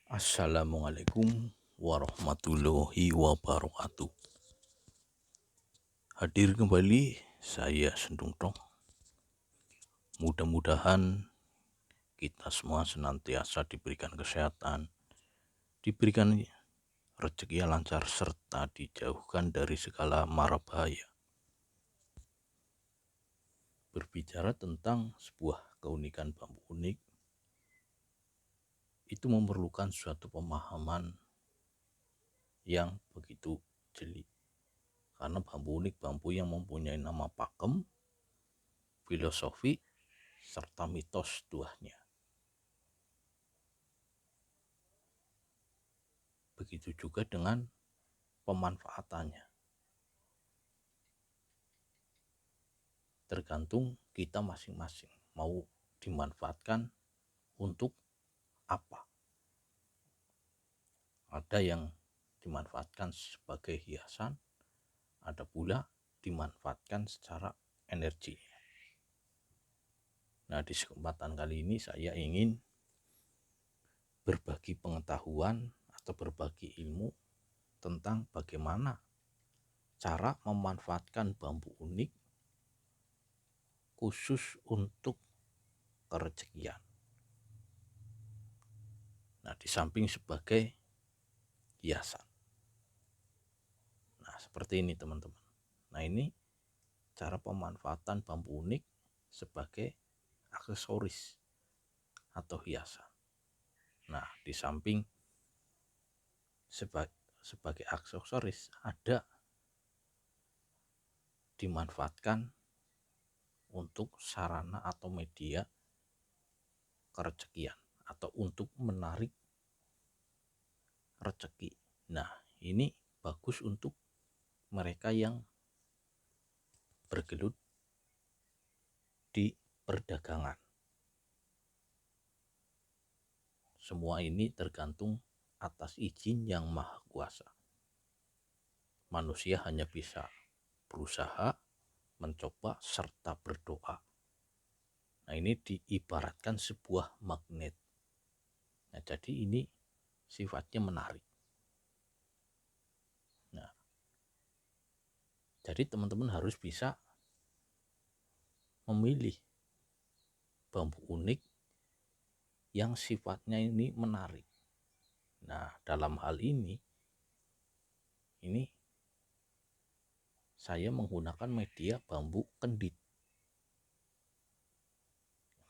Assalamualaikum warahmatullahi wabarakatuh. Hadir kembali saya Sendung Tong. Mudah-mudahan kita semua senantiasa diberikan kesehatan, diberikan rezeki yang lancar, serta dijauhkan dari segala mara bahaya. Berbicara tentang sebuah keunikan bambu unik, itu memerlukan suatu pemahaman yang begitu jeli. Karena bambu unik, bambu yang mempunyai nama pakem, filosofi, serta mitos tuahnya. Begitu juga dengan pemanfaatannya. Tergantung kita masing-masing mau dimanfaatkan untuk apa. Ada yang dimanfaatkan sebagai hiasan, ada pula dimanfaatkan secara energi. Nah, di kesempatan kali ini saya ingin berbagi pengetahuan atau berbagi ilmu tentang bagaimana cara memanfaatkan bambu unik khusus untuk kerejekian. Nah, di samping sebagai hiasan. Nah, seperti ini teman-teman. Nah, ini cara pemanfaatan bambu unik sebagai aksesoris atau hiasan. Nah, di samping sebagai aksesoris ada dimanfaatkan untuk sarana atau media kerejekian atau untuk menarik rezeki. Nah, ini bagus untuk mereka yang bergelut di perdagangan. Semua ini tergantung atas izin yang maha kuasa. Manusia hanya bisa berusaha, mencoba, serta berdoa. Nah, ini diibaratkan sebuah magnet. Nah, jadi ini sifatnya menarik. Nah, jadi teman-teman harus bisa memilih bambu unik yang sifatnya ini menarik. Nah, dalam hal ini saya menggunakan media bambu kendit.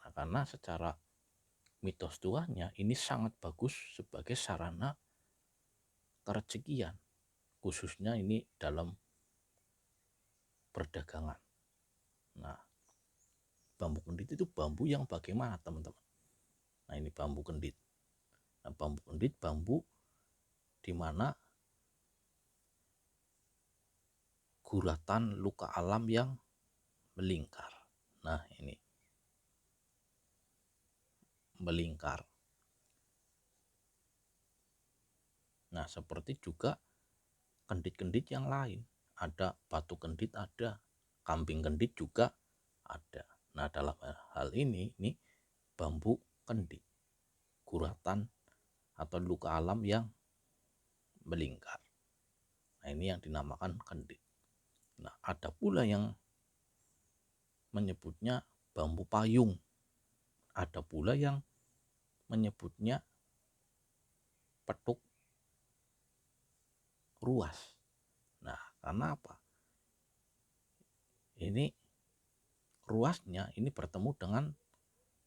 Nah, karena secara mitos tuanya ini sangat bagus sebagai sarana kerejekian, khususnya ini dalam perdagangan. Nah, bambu kendit itu bambu yang bagaimana teman-teman? Nah, ini bambu kendit. Nah, bambu kendit bambu di mana guratan luka alam yang melingkar. Nah, ini melingkar. Nah, seperti juga kendit-kendit yang lain. Ada batu kendit, ada kambing kendit juga ada. Nah, dalam hal ini bambu kendit, guratan atau luka alam yang melingkar. Nah, ini yang dinamakan kendit. Nah, ada pula yang menyebutnya bambu payung. Ada pula yang menyebutnya petuk ruas. Nah, karena apa? Ini ruasnya ini bertemu dengan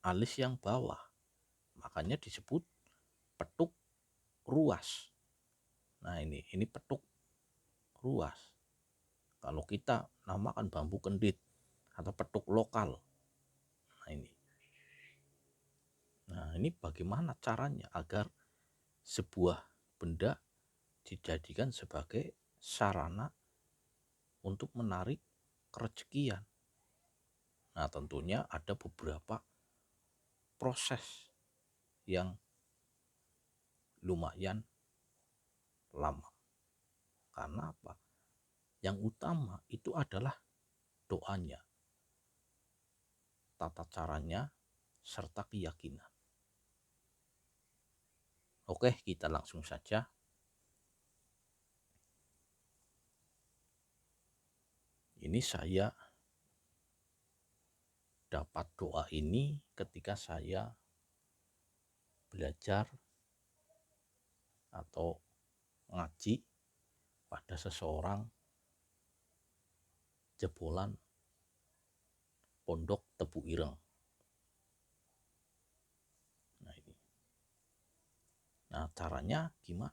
alis yang bawah. Makanya disebut petuk ruas. Nah, ini petuk ruas. Kalau kita namakan bambu kendit atau petuk lokal. Nah, ini bagaimana caranya agar sebuah benda dijadikan sebagai sarana untuk menarik kerejekian. Nah, tentunya ada beberapa proses yang lumayan lama. Karena apa? Yang utama itu adalah doanya, tata caranya, serta keyakinan. Oke, kita langsung saja. Ini saya dapat doa ini ketika saya belajar atau ngaji pada seseorang jebolan pondok Tebu Ireng. Nah ini. Nah caranya gimana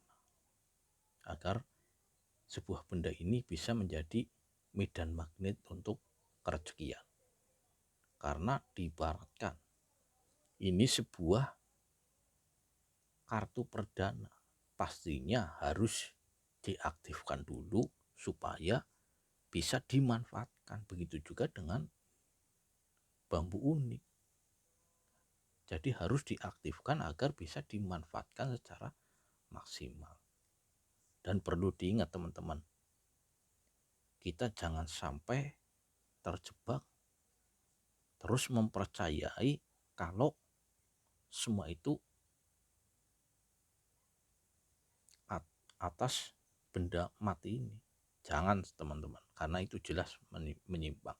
agar sebuah benda ini bisa menjadi medan magnet untuk kerezekian? Karena diibaratkan ini sebuah kartu perdana, pastinya harus diaktifkan dulu supaya bisa dimanfaatkan. Begitu juga dengan bambu unik. Jadi harus diaktifkan agar bisa dimanfaatkan secara maksimal. Dan perlu diingat teman-teman, kita jangan sampai terjebak terus mempercayai kalau semua itu atas benda mati ini. Jangan teman-teman, karena itu jelas menyimpang.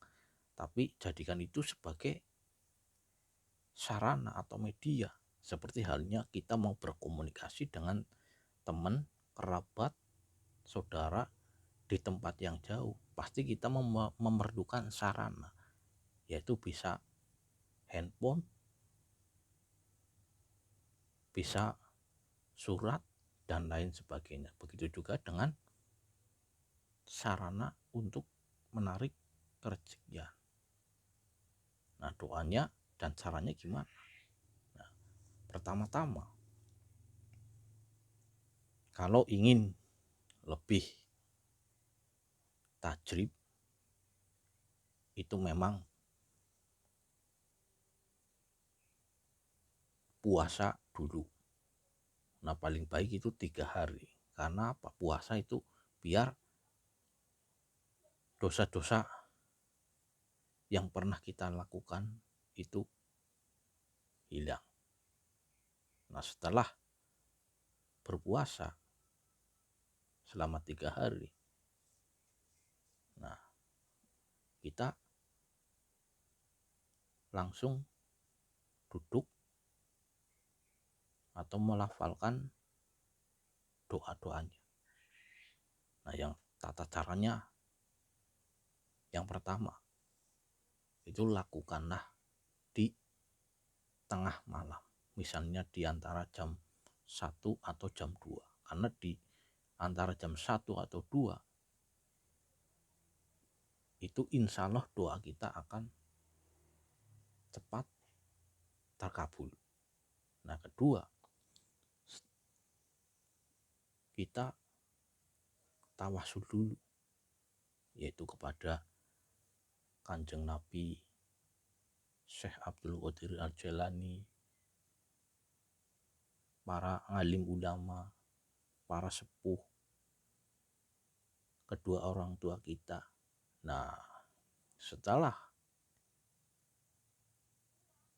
Tapi jadikan itu sebagai sarana atau media, seperti halnya kita mau berkomunikasi dengan teman, kerabat, saudara di tempat yang jauh. Pasti kita memerlukan sarana, yaitu bisa handphone, bisa surat, dan lain sebagainya. Begitu juga dengan sarana untuk menarik kerezekian. Nah doanya dan caranya gimana? Nah, pertama-tama kalau ingin lebih tajrib itu memang puasa dulu. Nah paling baik itu 3 hari. Karena apa? Puasa itu biar dosa-dosa yang pernah kita lakukan itu hilang. Nah setelah berpuasa selama 3 hari, nah kita langsung duduk atau melafalkan doa-doanya. Nah yang tata caranya yang pertama itu lakukanlah di tengah malam. Misalnya di antara jam 1 atau jam 2. Karena di antara jam 1 atau 2 itu insya Allah doa kita akan cepat terkabul. Nah kedua, kita tawasul dulu, yaitu kepada Kanjeng Nabi, Syekh Abdul Qadir Al-Jailani, para alim ulama, para sepuh, kedua orang tua kita. Nah setelah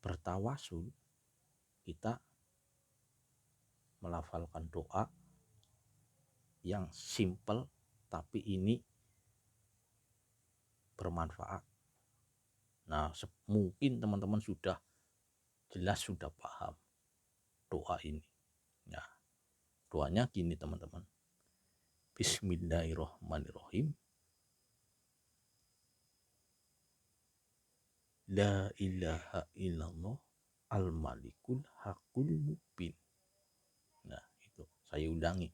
bertawasul, kita melafalkan doa yang simple tapi ini bermanfaat. Nah mungkin teman-teman sudah jelas, sudah paham doa ini. Nah doanya gini teman-teman, Bismillahirrahmanirrahim, La ilaha illallah al-malikul hakul mubin. Nah itu saya ulangi,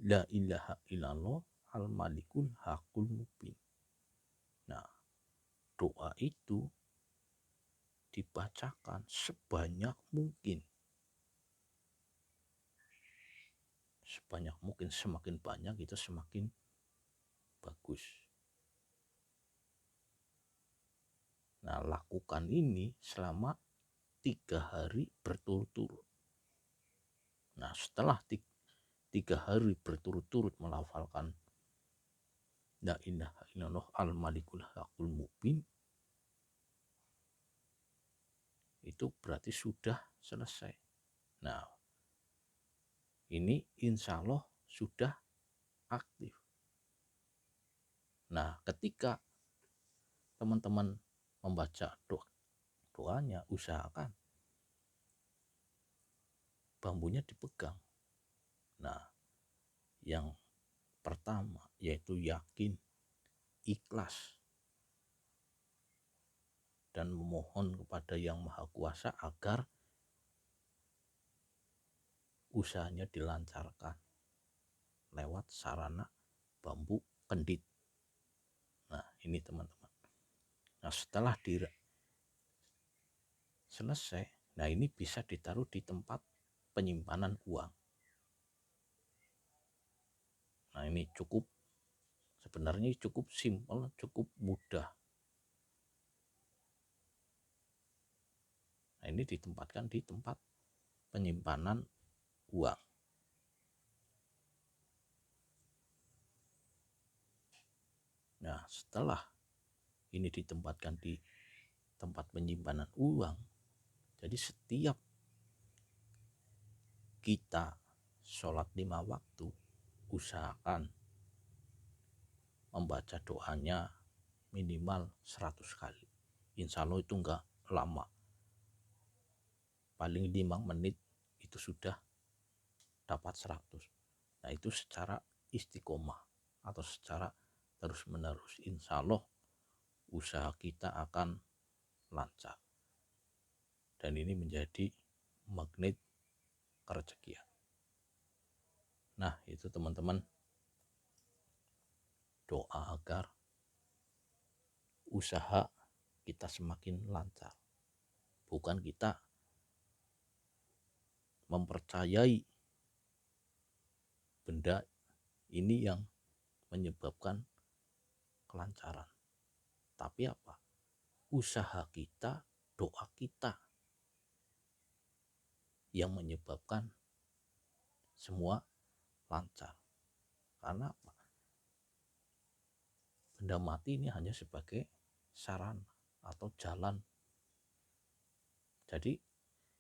La ilaha illallah al-malikul hakul mubin. Nah doa itu dibacakan sebanyak mungkin. Sebanyak mungkin, semakin banyak itu semakin bagus. Nah lakukan ini selama 3 hari berturut-turut. Nah setelah 3 hari berturut-turut melafalkan La ilaha illallah al-malikul hakul mubin, itu berarti sudah selesai. Nah ini insya Allah sudah aktif. Nah, ketika teman-teman membaca doanya, usahakan bambunya dipegang. Nah, yang pertama yaitu yakin, ikhlas, dan memohon kepada Yang Maha Kuasa agar usahanya dilancarkan lewat sarana bambu kendit. Nah, ini teman-teman. Nah, setelah selesai, nah ini bisa ditaruh di tempat penyimpanan uang. Nah, ini sebenarnya cukup simpel, cukup mudah. Nah, ini ditempatkan di tempat penyimpanan uang. Nah, setelah ini ditempatkan di tempat penyimpanan uang, jadi setiap kita sholat 5 waktu, usahakan membaca doanya minimal 100 kali. Insya Allah itu enggak lama. Paling 5 menit itu sudah dapat 100. Nah, itu secara istiqomah atau secara terus menerus. Insya Allah usaha kita akan lancar. Dan ini menjadi magnet kerezekian. Nah, itu teman-teman, doa agar usaha kita semakin lancar. Bukan kita mempercayai benda ini yang menyebabkan kelancaran. Tapi apa? Usaha kita, doa kita yang menyebabkan semua lancar. Karena apa? Benda mati ini hanya sebagai sarana atau jalan. Jadi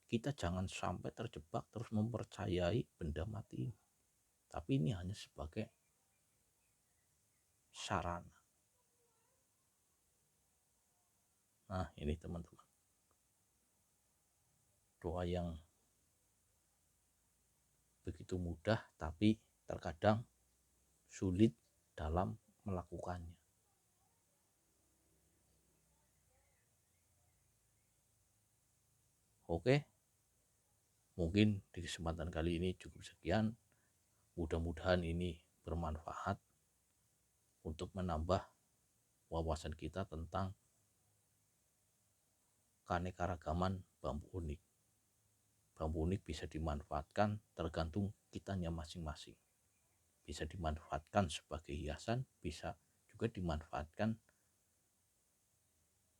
kita jangan sampai terjebak terus mempercayai benda mati ini. Tapi ini hanya sebagai sarana. Nah, ini teman-teman, doa yang begitu mudah tapi terkadang sulit dalam melakukannya. Oke, mungkin di kesempatan kali ini cukup sekian. Mudah-mudahan ini bermanfaat untuk menambah wawasan kita tentang keanekaragaman bambu unik. Bambu unik bisa dimanfaatkan tergantung kitanya masing-masing. Bisa dimanfaatkan sebagai hiasan, bisa juga dimanfaatkan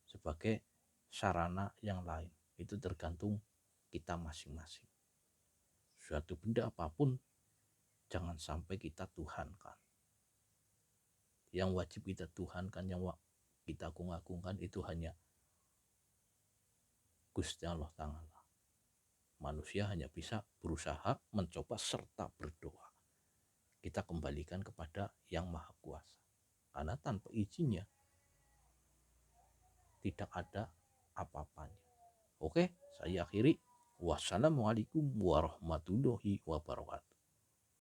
sebagai sarana yang lain. Itu tergantung kita masing-masing. Suatu benda apapun jangan sampai kita tuhankan. Yang wajib kita tuhankan, yang kita agung-agungkan itu hanya Gusti Allah Ta'ala. Manusia hanya bisa berusaha, mencoba, serta berdoa. Kita kembalikan kepada Yang Maha Kuasa. Karena tanpa izinnya tidak ada apa-apanya. Oke, saya akhiri. Wassalamualaikum warahmatullahi wabarakatuh.